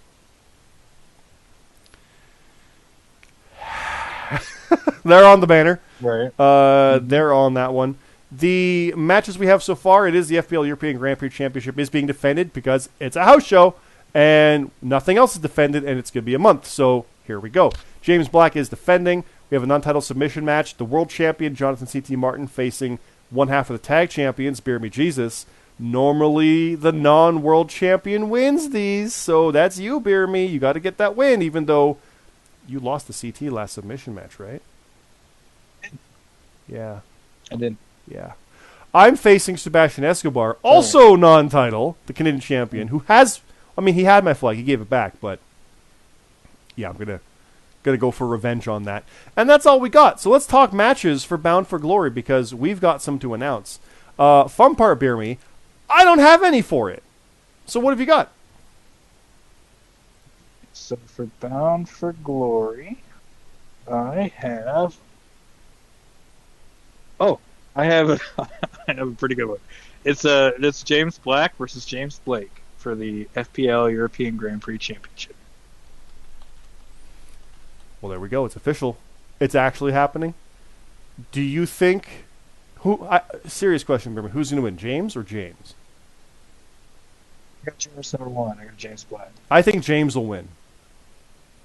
They're on the banner. Right. They're on that one. The matches we have so far, it is the FPL European Grand Prix Championship is being defended because it's a house show and nothing else is defended and it's going to be a month. So here we go. James Black is defending. We have a non-title submission match. The world champion, Jonathan C.T. Martin, facing one half of the tag champions, BeerMe Jesus. Normally, the non-world champion wins these. So that's you, BeerMe. You got to get that win, even though you lost the CT last submission match, right? Yeah. I did. Yeah. I'm facing Sebastian Escobar, also non-title, the Canadian champion, who has, he had my flag. He gave it back, but yeah, I'm going to go for revenge on that. And that's all we got. So let's talk matches for Bound for Glory because we've got some to announce. Fun part, BeerMe, I don't have any for it. So what have you got? So for Bound for Glory, I have a pretty good one. It's James Black versus James Blake for the FPL European Grand Prix Championship. Well, there we go. It's official. It's actually happening. Do you think serious question, remember, who's going to win, James or James? I got James number 1. I got James Black. I think James will win.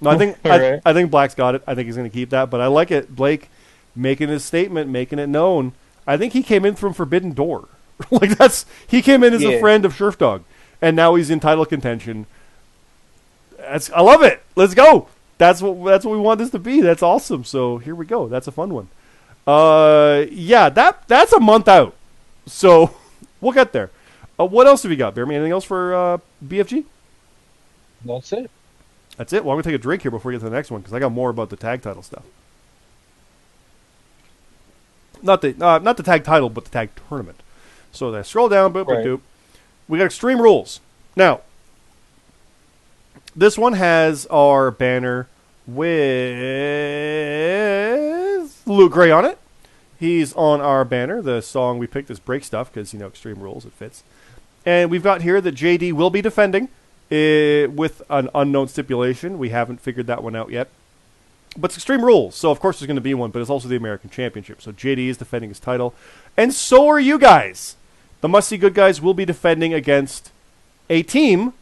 No, I think Black's got it. I think he's going to keep that, but I like it. Blake making his statement, making it known. I think he came in from Forbidden Door. He came in as a friend of Sheriff Dog, and now he's in title contention. I love it. Let's go. That's what we want this to be. That's awesome. So here we go. That's a fun one. Yeah, that's a month out. So we'll get there. What else have you got, BeerMe? Anything else for BFG? That's it. That's it. Well, I'm gonna take a drink here before we get to the next one because I got more about the tag title stuff. Not the tag title, but the tag tournament. So I scroll down, boop, boop, doop. We got Extreme Rules. Now, this one has our banner with Luke Gray on it. He's on our banner. The song we picked is Break Stuff because, Extreme Rules, it fits. And we've got here that JD will be defending with an unknown stipulation. We haven't figured that one out yet. But it's Extreme Rules, so of course there's going to be one, but it's also the American Championship. So JD is defending his title. And so are you guys. The Must See Good guys will be defending against a team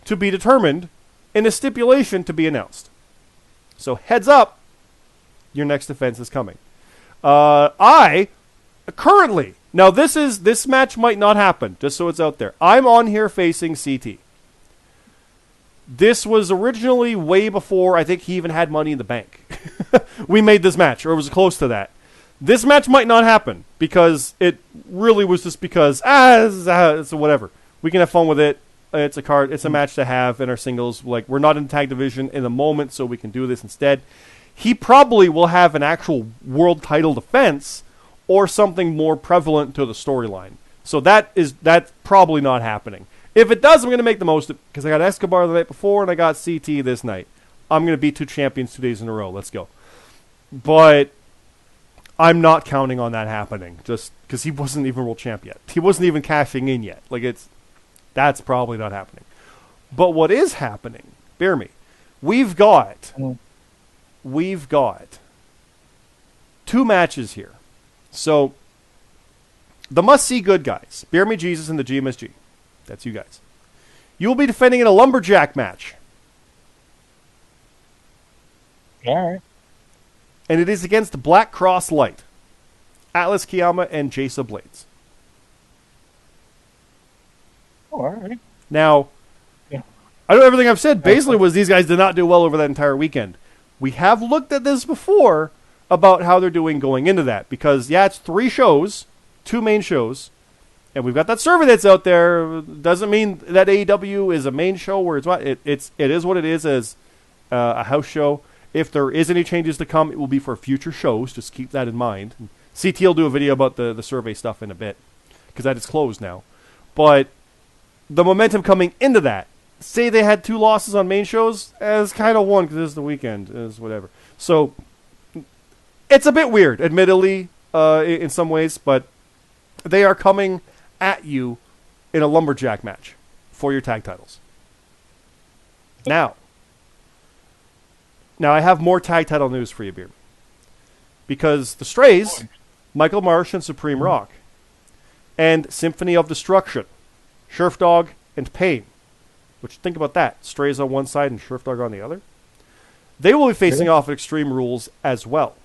to be determined in a stipulation to be announced. So heads up, your next defense is coming. I currently, now this match might not happen, just so it's out there. I'm on here facing CT. This was originally way before I think he even had Money in the Bank. We made this match, or it was close to that. This match might not happen because it really was just because it's whatever. We can have fun with it. It's a card. It's a match to have in our singles. Like, we're not in tag division in the moment, so we can do this instead. He probably will have an actual world title defense or something more prevalent to the storyline. So that's probably not happening. If it does, I'm going to make the most of it because I got Escobar the night before and I got CT this night. I'm going to beat 2 champions 2 days in a row. Let's go. But I'm not counting on that happening just because he wasn't even world champ yet. He wasn't even cashing in yet. That's probably not happening. But what is happening, BeerMe, we've got 2 matches here. So the Must See Good guys, BeerMe Jesus and the GMSG. That's you guys. You will be defending in a lumberjack match. All right. And it is against Black Cross Light, Atlas Kiyama, and Jasa Blades. Oh, all right. Now, I know everything I've said basically was these guys did not do well over that entire weekend. We have looked at this before about how they're doing going into that. Because, it's 3 shows, 2 main shows. And we've got that survey that's out there. Doesn't mean that AEW is a main show where it is what it is as a house show. If there is any changes to come, it will be for future shows. Just keep that in mind. CT will do a video about the survey stuff in a bit because that is closed now. But the momentum coming into that, say they had 2 losses on main shows, as kind of one because this is the weekend, is whatever. So it's a bit weird, admittedly, in some ways, but they are coming at you in a lumberjack match for your tag titles. Now I have more tag title news for you, BeerMe. Because the Strays, Michael Marsh and Supreme Rock, and Symphony of Destruction, Sheriff Dog, and Pain, which, think about that, Strays on one side and Sheriff Dog on the other, they will be facing off at Extreme Rules as well.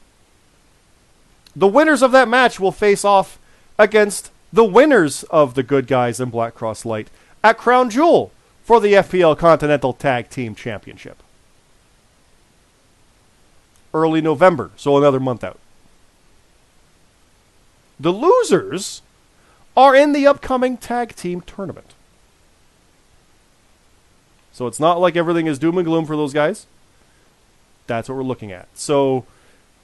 The winners of that match will face off against the winners of the Good Guys and Black Cross Light at Crown Jewel for the FPL Continental Tag Team Championship. Early November, so another month out. The losers are in the upcoming tag team tournament. So it's not like everything is doom and gloom for those guys. That's what we're looking at. So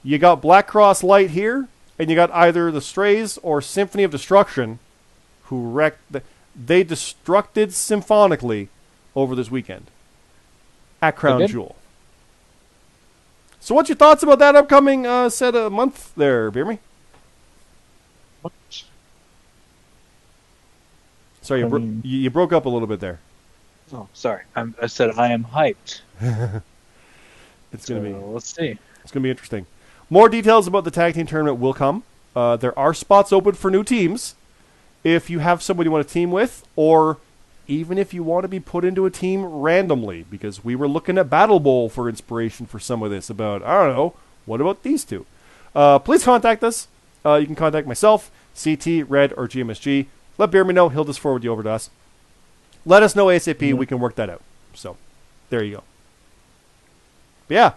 you got Black Cross Light here, and you got either the Strays or Symphony of Destruction, who they destructed symphonically over this weekend at Crown Jewel. So what's your thoughts about that upcoming set a month there, BeerMe? Sorry, you broke up a little bit there. Oh, sorry. I said I am hyped. It's going to be. Let's see. It's going to be interesting. More details about the tag team tournament will come. There are spots open for new teams. If you have somebody you want to team with, or even if you want to be put into a team randomly, because we were looking at Battle Bowl for inspiration for some of this about, I don't know, what about these 2? Please contact us. You can contact myself, CT, Red, or GMSG. Let BeerMe know. He'll just forward you over to us. Let us know ASAP. We can work that out. So, there you go. But yeah.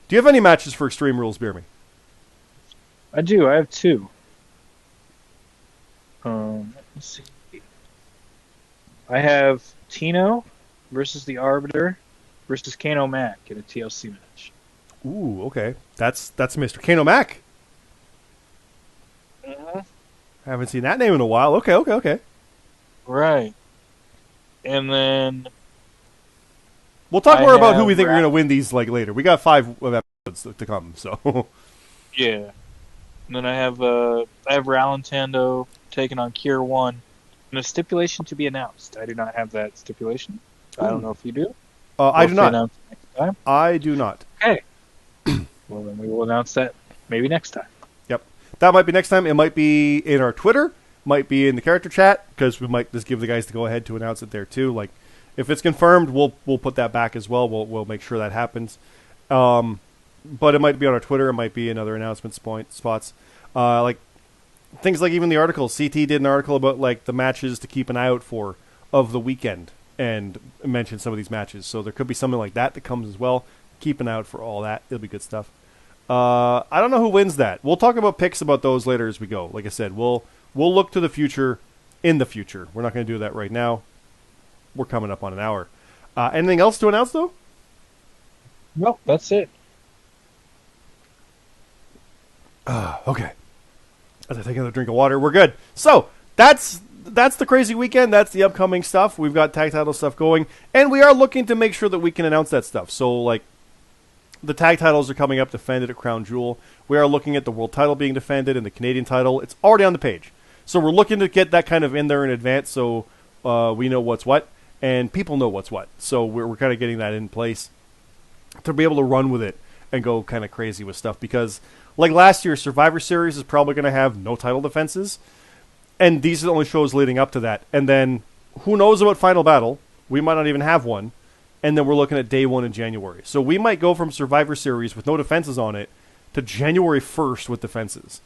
Do you have any matches for Extreme Rules, BeerMe? I do. I have 2. Let's see. I have Tino versus the Arbiter versus Kano Mac in a TLC match. Ooh, okay. That's Mr. Kano Mac. Uh-huh. I haven't seen that name in a while. Okay. Right. And then we'll talk more about who we think are going to win these later. We got 5 episodes to come, so yeah. And then I have Rallentando taking on Kier 1 and a stipulation to be announced. I do not have that stipulation. I don't know if you do. I do not. Next time. I do not. Okay. Well, then we will announce that maybe next time. Yep. That might be next time. It might be in our Twitter. Might be in the character chat, because we might just give the guys the go ahead to announce it there too. Like, if it's confirmed, we'll put that back as well. We'll make sure that happens. But it might be on our Twitter. It might be in other announcement spots. Like things like even the article. CT did an article about like the matches to keep an eye out for of the weekend and mentioned some of these matches. So there could be something like that comes as well. Keep an eye out for all that. It'll be good stuff. I don't know who wins that. We'll talk about picks about those later as we go. Like I said, we'll look to the future in the future. We're not going to do that right now. We're coming up on an hour. Anything else to announce, though? No, that's it. Okay. As I take another drink of water, we're good. So, that's the crazy weekend. That's the upcoming stuff. We've got tag title stuff going. And we are looking to make sure that we can announce that stuff. So, like, the tag titles are coming up defended at Crown Jewel. We are looking at the world title being defended and the Canadian title. It's already on the page. So we're looking to get that kind of in there in advance so we know what's what and people know what's what. So we're kind of getting that in place to be able to run with it and go kind of crazy with stuff. Because like last year, Survivor Series is probably going to have no title defenses. And these are the only shows leading up to that. And then who knows about Final Battle? We might not even have one. And then we're looking at day 1 in January. So we might go from Survivor Series with no defenses on it to January 1st with defenses.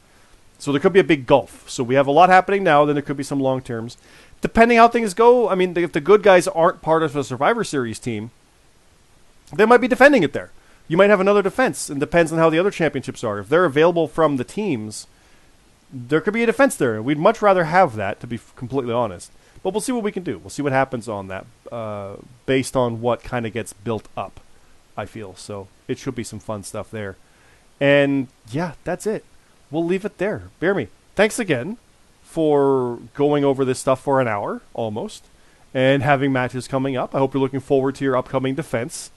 So there could be a big gulf. So we have a lot happening now, then there could be some long terms. Depending how things go, I mean, if the good guys aren't part of a Survivor Series team, they might be defending it there. You might have another defense, and depends on how the other championships are. If they're available from the teams, there could be a defense there. We'd much rather have that, to be completely honest. But we'll see what we can do. We'll see what happens on that, based on what kind of gets built up, I feel. So it should be some fun stuff there. And yeah, that's it. We'll leave it there. BeerMe, thanks again for going over this stuff for an hour, almost, and having matches coming up. I hope you're looking forward to your upcoming defense.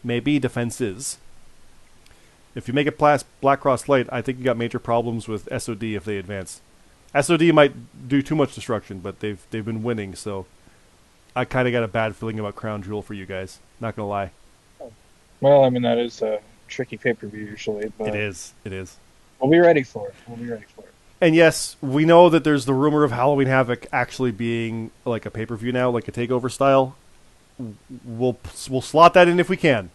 Maybe defenses. If you make it past Black Cross Light, I think you got major problems with SOD if they advance. SOD might do too much destruction, but they've been winning, so I kind of got a bad feeling about Crown Jewel for you guys. Not going to lie. Well, I mean, that is a tricky pay-per-view usually. But It is. We'll be ready for it. And yes, we know that there's the rumor of Halloween Havoc actually being like a pay-per-view now, like a takeover style. We'll slot that in if we can.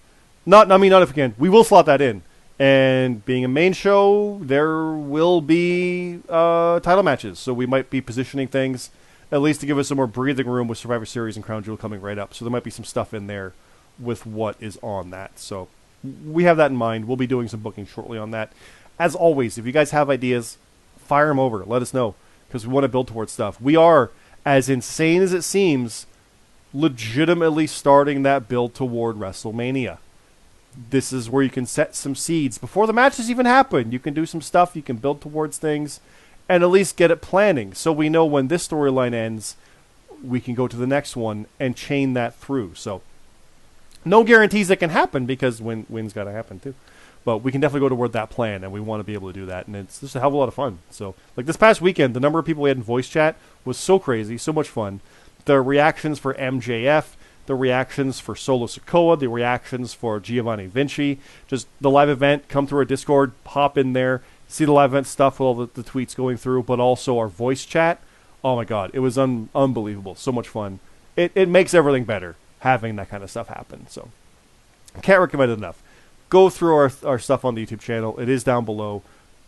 Not if we can. We will slot that in. And being a main show, there will be title matches. So we might be positioning things at least to give us some more breathing room with Survivor Series and Crown Jewel coming right up. So there might be some stuff in there with what is on that. So we have that in mind. We'll be doing some booking shortly on that. As always, if you guys have ideas, fire them over. Let us know, because we want to build towards stuff. We are, as insane as it seems, legitimately starting that build toward WrestleMania. This is where you can set some seeds before the matches even happen. You can do some stuff. You can build towards things and at least get it planning, so we know when this storyline ends, we can go to the next one and chain that through. So no guarantees it can happen, because win's got to happen too. But we can definitely go toward that plan, and we want to be able to do that. And it's just a hell of a lot of fun. So, like this past weekend, the number of people we had in voice chat was so crazy, so much fun. The reactions for MJF, the reactions for Solo Sikoa, the reactions for Giovanni Vinci, just the live event, come through our Discord, pop in there, see the live event stuff with all the tweets going through, but also our voice chat. Oh my God, it was unbelievable. So much fun. It makes everything better, having that kind of stuff happen. So, can't recommend it enough. Go through our stuff on the YouTube channel. It is down below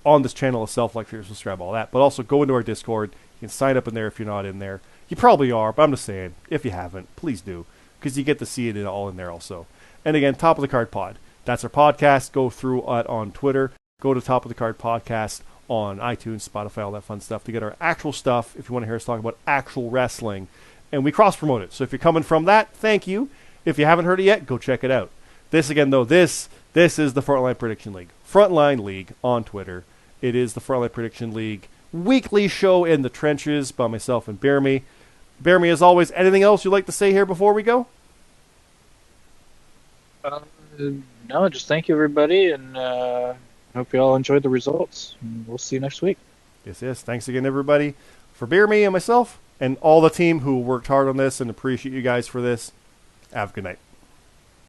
on this channel itself, like, share, subscribe, all that. But also go into our Discord. You can sign up in there if you're not in there. You probably are, but I'm just saying, if you haven't, please do, because you get to see it all in there also. And again, Top of the Card Pod. That's our podcast. Go through it on Twitter. Go to Top of the Card Podcast on iTunes, Spotify, all that fun stuff to get our actual stuff if you want to hear us talk about actual wrestling. And we cross-promote it. So if you're coming from that, thank you. If you haven't heard it yet, go check it out. This, again, though, this is the Frontline Prediction League. Frontline League on Twitter. It is the Frontline Prediction League weekly show in the trenches by myself and BeerMe. BeerMe, as always, anything else you'd like to say here before we go? No, just thank you, everybody, and hope you all enjoyed the results. We'll see you next week. Yes. Thanks again, everybody. For BeerMe and myself and all the team who worked hard on this, and appreciate you guys for this. Have a good night.